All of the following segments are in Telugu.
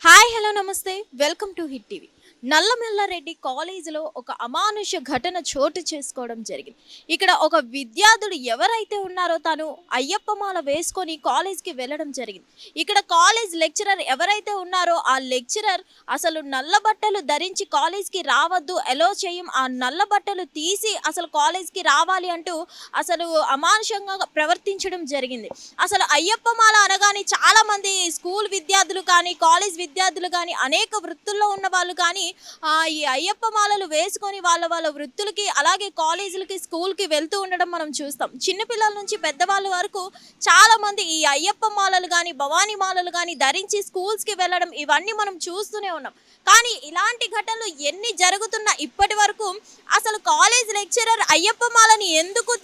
హాయ్ హలో నమస్తే welcome to hit TV. Nalla Malla Reddy కాలేజీలో ఒక అమానుష ఘటన చోటు చేసుకోవడం జరిగింది. ఇక్కడ ఒక విద్యార్థుడు ఎవరైతే ఉన్నారో తను అయ్యప్ప మాల వేసుకొని కాలేజ్కి వెళ్ళడం జరిగింది. ఇక్కడ కాలేజ్ లెక్చరర్ ఎవరైతే ఉన్నారో ఆ లెక్చరర్ అసలు నల్ల బట్టలు ధరించి కాలేజ్కి రావద్దు, ఎలో చేయం, ఆ నల్ల బట్టలు తీసి అసలు కాలేజ్కి రావాలి అంటూ అసలు అమానుషంగా ప్రవర్తించడం జరిగింది. అసలు అయ్యప్ప మాల అనగానే చాలామంది స్కూల్ విద్యార్థులు కానీ కాలేజ్ విద్యార్థులు కానీ అనేక వృత్తుల్లో ఉన్న వాళ్ళు కానీ ఈ అయ్యప్ప మాలలు వేసుకొని వాళ్ళ వృత్తులకి అలాగే కాలేజీలకి స్కూల్కి వెళ్తూ ఉండడం మనం చూస్తాం. చిన్నపిల్లల నుంచి పెద్దవాళ్ళ వరకు చాలామంది ఈ అయ్యప్ప మాలలు కానీ భవానీ మాలలు కానీ ధరించి స్కూల్స్కి వెళ్ళడం ఇవన్నీ మనం చూస్తూనే ఉన్నాం. కానీ ఇలాంటి ఘటనలు ఎన్ని జరుగుతున్నా ఇప్పటి వరకు అసలు కాలేజ్ లెక్చరర్ అయ్యప్ప మాలని ఎందుకు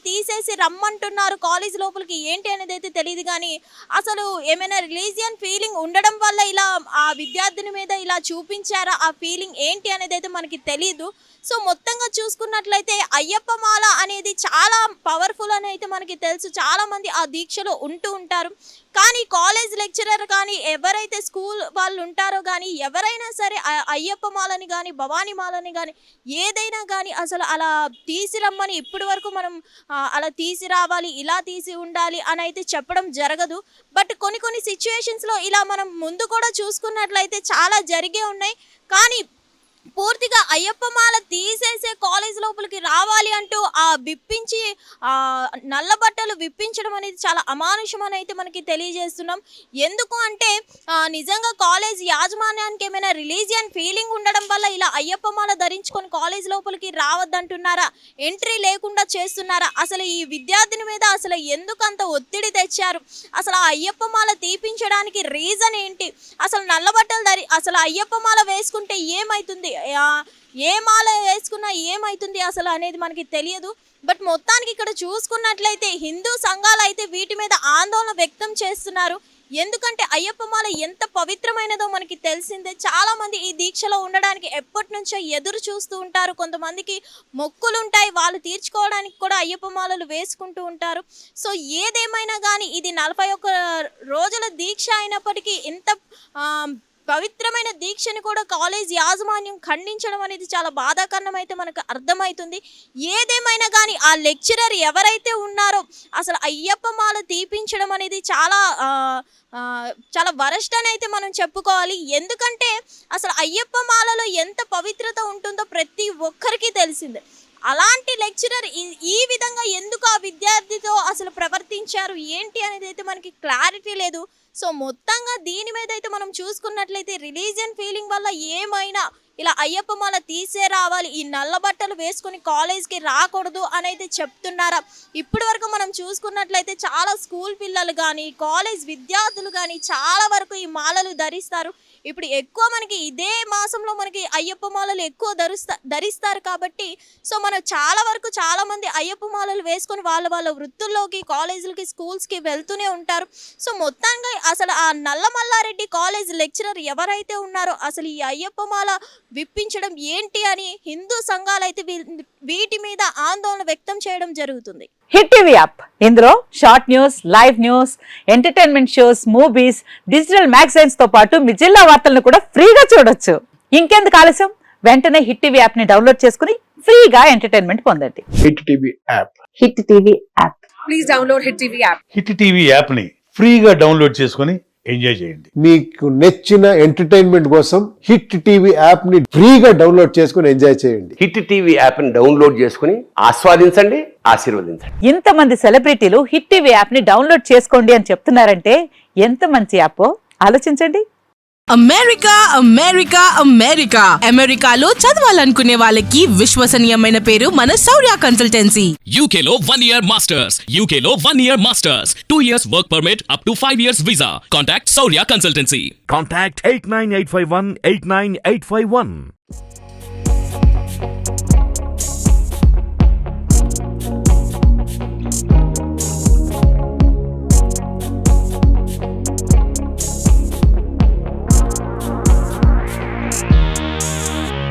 తీసేసి రమ్మంటున్నారు కాలేజ్ లోపలికి ఏంటి అనేది అయితే తెలియదు. కానీ అసలు ఏమైనా రిలీజియన్ ఫీలింగ్ ఉండడం వల్ల ఇలా ఆ విద్యార్థిని మీద ఇలా చూపించారా, ఆ ఫీలింగ్ ఏంటి అనేది అయితే మనకి తెలియదు. సో మొత్తంగా చూసుకున్నట్లయితే అయ్యప్ప మాల అనేది చాలా పవర్ఫుల్ అని అయితే మనకి తెలుసు. చాలామంది ఆ దీక్షలో ఉంటూ ఉంటారు. కానీ కాలేజ్ లెక్చరర్ కానీ ఎవరైతే స్కూల్ వాళ్ళు ఉంటారో కానీ ఎవరైనా సరే అయ్యప్ప మాలని కానీ భవానీ మాలని కానీ ఏదైనా కానీ అసలు అలా తీసిరమ్మని ఇప్పటి వరకు మనం అలా తీసి రావాలి, ఇలా తీసి ఉండాలి అని అయితే చెప్పడం జరగదు. బట్ కొన్ని సిచ్యువేషన్స్లో ఇలా మనం ముందు కూడా చూసుకున్నట్లయితే చాలా జరిగే ఉన్నాయి. కానీ పూర్తిగా అయ్యప్ప మాల తీసేసే కాలేజ్ లోపలికి రావాలి అంటూ విప్పించి నల్ల బట్టలు విప్పించడం అనేది చాలా అమానుషం అని అయితే మనకి తెలియజేస్తున్నాం. ఎందుకు అంటే నిజంగా కాలేజ్ యాజమాన్యానికి ఏమైనా రిలీజియన్ ఫీలింగ్ ఉండడం వల్ల ఇలా అయ్యప్ప మాల ధరించుకొని కాలేజ్ లోపలికి రావద్దంటున్నారా, ఎంట్రీ లేకుండా చేస్తున్నారా, అసలు ఈ విద్యార్థిని మీద అసలు ఎందుకు అంత ఒత్తిడి తెచ్చారు, అసలు ఆ అయ్యప్ప మాల తీపించడానికి రీజన్ ఏంటి, అసలు నల్ల బట్టలు అసలు అయ్యప్ప మాల వేసుకుంటే ఏమవుతుంది, ఏ మాల వేసుకున్నా ఏమవుతుంది అసలు అనేది మనకి తెలియదు. బట్ మొత్తానికి ఇక్కడ చూసుకున్నట్లయితే హిందూ సంఘాలు అయితే వీటి మీద ఆందోళన వ్యక్తం చేస్తున్నారు. ఎందుకంటే అయ్యప్ప మాల ఎంత పవిత్రమైనదో మనకి తెలిసిందే. చాలామంది ఈ దీక్షలో ఉండడానికి ఎప్పటి నుంచో ఎదురు చూస్తూ ఉంటారు. కొంతమందికి మొక్కులు ఉంటాయి, వాళ్ళు తీర్చుకోవడానికి కూడా అయ్యప్ప మాలలు వేసుకుంటూ ఉంటారు. సో ఏదేమైనా కానీ ఇది 41 రోజుల దీక్ష అయినప్పటికీ ఇంత పవిత్రమైన దీక్షని కూడా కాలేజ్ యాజమాన్యం ఖండించడం అనేది చాలా బాధాకరణం అయితే మనకు అర్థమవుతుంది. ఏదేమైనా కానీ ఆ లెక్చరర్ ఎవరైతే ఉన్నారో అసలు అయ్యప్ప మాల తీపించడం అనేది చాలా వరస్ట్ అని అయితే మనం చెప్పుకోవాలి. ఎందుకంటే అసలు అయ్యప్ప మాలలో ఎంత పవిత్రత ఉంటుందో ప్రతి ఒక్కరికి తెలిసిందే. అలాంటి లెక్చరర్ ఈ విధంగా ఎందుకు ఆ విద్యార్థితో అసలు ప్రవర్తించారు ఏంటి అనేది అయితే మనకి క్లారిటీ లేదు. సో మొత్తంగా దీని మీద అయితే మనం చూసుకున్నట్లయితే రిలీజియన్ ఫీలింగ్ వల్ల ఏమైనా ఇలా అయ్యప్ప మాల తీసే రావాలి, ఈ నల్ల బట్టలు వేసుకొని కాలేజ్కి రాకూడదు అని అయితే చెప్తున్నారా. ఇప్పటి వరకు మనం చూసుకున్నట్లయితే చాలా స్కూల్ పిల్లలు కానీ కాలేజ్ విద్యార్థులు కానీ చాలా వరకు ఈ మాలలు ధరిస్తారు. ఇప్పుడు ఎక్కువ మనకి ఇదే మాసంలో మనకి అయ్యప్ప మాలలు ఎక్కువ ధరిస్తారు కాబట్టి సో మనం చాలామంది అయ్యప్ప మాలలు వేసుకొని వాళ్ళ వృత్తుల్లోకి కాలేజీలకి స్కూల్స్కి వెళ్తూనే ఉంటారు. సో మొత్తంగా అసలు ఆ నల్లమల్లారెడ్డి కాలేజ్ లెక్చరర్ ఎవరైతే ఉన్నారో అసలు ఈ అయ్యప్ప మాల విప్పించడం ఏంటి అని హిందూ సంఘాలు అయితే వీటి మీద ఆందోళన వ్యక్తం చేయడం జరుగుతుంది. హిట్ టీవీ యాప్, ఇందులో short news, live news, entertainment shows, movies, digital magazines తో పాటు మీ జిల్లా వార్తలను కూడా ఫ్రీగా చూడొచ్చు. ఇంకెందుకు ఆలస్యం, వెంటనే హిట్ టీవీ యాప్ ని డౌన్లోడ్ చేసుకుని ఫ్రీగా ఎంటర్టైన్మెంట్ పొందండి. Hit TV app, hit TV app, please download hit TV app. Hit TV app ని ఫ్రీగా డౌన్లోడ్ చేసుకుని ఎంజాయ్ చేయండి. మీకు నచ్చిన ఎంటర్టైన్మెంట్ కోసం హిట్ టీవీ యాప్ ని ఫ్రీగా డౌన్లోడ్ చేసుకుని ఎంజాయ్ చేయండి. హిట్ టీవీ యాప్ ని డౌన్లోడ్ చేసుకుని ఆస్వాదించండి, ఆశీర్వదించండి. ఇంతమంది సెలబ్రిటీలు హిట్ టీవీ యాప్ ని డౌన్లోడ్ చేసుకోండి అని చెప్తున్నారంటే ఎంత మంచి యాప్ ఆలోచించండి. అమెరికాలో చదవాలనుకునే వాళ్ళకి విశ్వసనీయమైన పేరు మన శౌర్య కన్సల్టెన్సీ. UK లో 1 year masters, UK లో 1 year masters, 2 years work permit up to 5 years visa. Contact Saurya Consultancy. Contact 89851 89851.